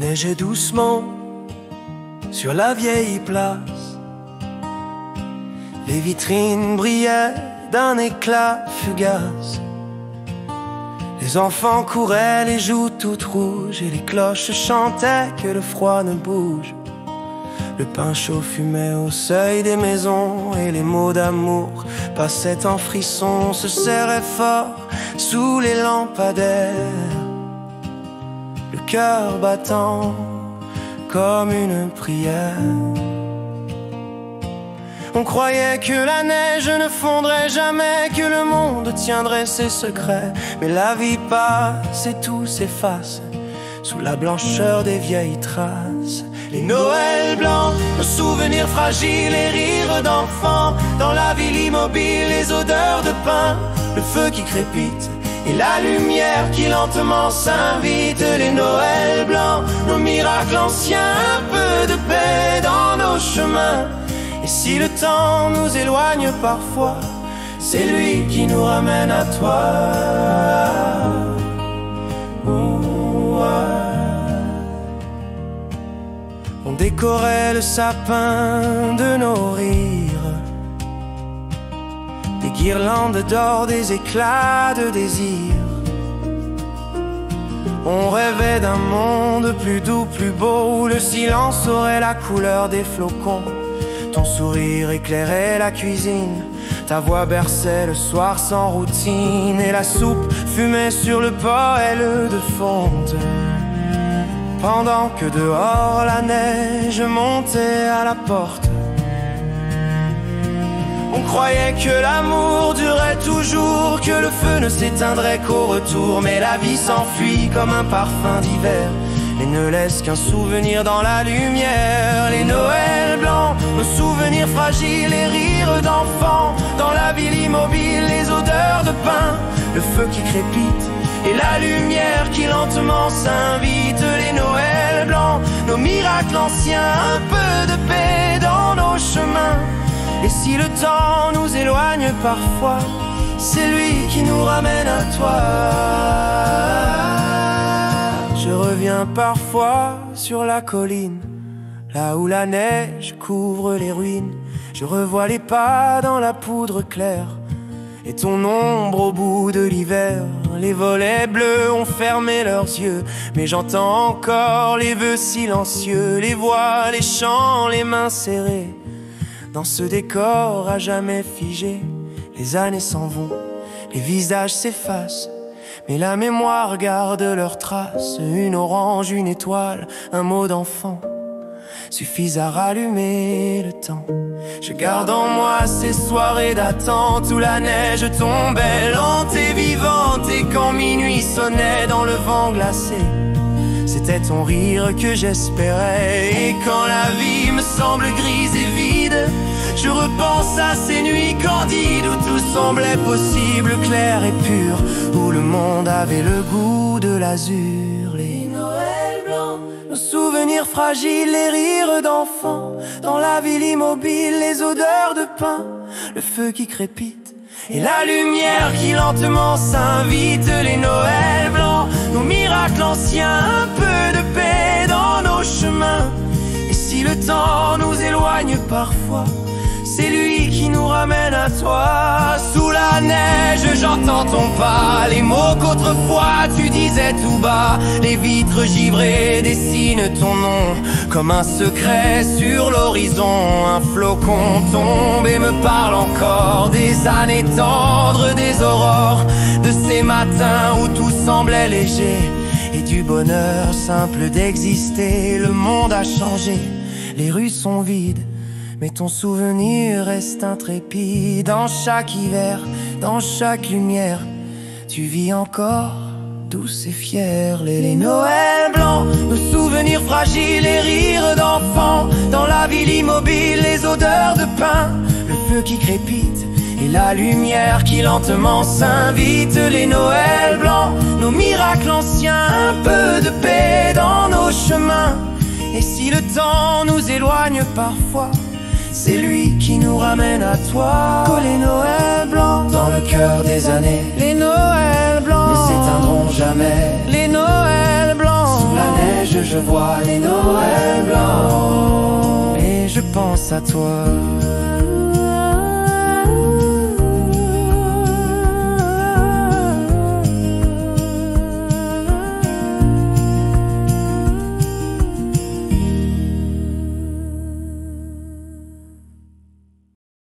neigeait doucement sur la vieille place. Les vitrines brillaient d'un éclat fugace. Les enfants couraient les joues toutes rouges et les cloches chantaient que le froid ne bouge. Le pain chaud fumait au seuil des maisons et les mots d'amour passaient en frisson, se serraient fort sous les lampadaires. Le cœur battant comme une prière. On croyait que la neige ne fondrait jamais, que le monde tiendrait ses secrets. Mais la vie passe et tout s'efface sous la blancheur des vieilles traces. Les Noëls blancs, nos souvenirs fragiles et rires d'enfants. Dans la ville immobile, les odeurs de pain, le feu qui crépite et la lumière qui lentement s'invite. Les Noëls blancs, nos miracles anciens, un peu de paix dans nos chemins. Et si le temps nous éloigne parfois, c'est lui qui nous ramène à toi. On décorait le sapin de nos rires, des guirlandes d'or, des éclats de désir. On rêvait d'un monde plus doux, plus beau, où le silence aurait la couleur des flocons. Ton sourire éclairait la cuisine, ta voix berçait le soir sans routine, et la soupe fumait sur le poêle de fonte. Pendant que dehors la neige montait à la porte. On croyait que l'amour durait toujours, que le feu ne s'éteindrait qu'au retour. Mais la vie s'enfuit comme un parfum d'hiver et ne laisse qu'un souvenir dans la lumière. Les Noëls blancs, nos souvenirs fragiles et rires d'enfants. Dans la ville immobile, les odeurs de pain, le feu qui crépite et la lumière qui lentement s'invite. Les Noëls blancs, nos miracles anciens, un peu de paix dans nos chemins. Et si le temps nous éloigne parfois, c'est lui qui nous ramène à toi. Je reviens parfois sur la colline, là où la neige couvre les ruines. Je revois les pas dans la poudre claire et ton ombre au bout de l'hiver. Les volets bleus ont fermé leurs yeux, mais j'entends encore les vœux silencieux, les voix, les chants, les mains serrées. Dans ce décor à jamais figé, les années s'en vont, les visages s'effacent, mais la mémoire garde leurs traces. Une orange, une étoile, un mot d'enfant suffisent à rallumer le temps. Je garde en moi ces soirées d'attente où la neige tombait lente et vivante, et quand minuit sonnait dans le vent glacé, c'était ton rire que j'espérais. Et quand la vie me semble grise et vide, je repense à ces nuits candides où tout semblait possible, clair et pur, où le monde avait le goût de l'azur. Les Noëls blancs, nos souvenirs fragiles, les rires d'enfants. Dans la ville immobile, les odeurs de pain, le feu qui crépite et la lumière qui lentement s'invite. Les Noëls blancs, nos miracles anciens, un peu de paix dans nos chemins. Et si le temps nous éloigne parfois, c'est lui qui nous ramène à toi. Sous la neige, j'entends ton pas, les mots qu'autrefois tu disais tout bas. Les vitres givrées dessinent ton nom comme un secret sur l'horizon. Un flocon tombe et me parle encore des années tendres, des aurores, de ces matins où tout semblait léger, et du bonheur simple d'exister. Le monde a changé, les rues sont vides, mais ton souvenir reste intrépide. Dans chaque hiver, dans chaque lumière, tu vis encore douce et fière. Les Noëls blancs, nos souvenirs fragiles et rires d'enfants. Dans la ville immobile, les odeurs de pain, le feu qui crépite et la lumière qui lentement s'invite. Les Noëls blancs, nos miracles anciens, un peu de paix dans nos chemins. Et si le temps nous éloigne parfois, c'est lui qui nous ramène à toi. Les Noëls blancs dans le cœur des années, les Noëls blancs ne s'éteindront jamais. Les Noëls blancs sous la neige je vois les Noëls blancs et je pense à toi.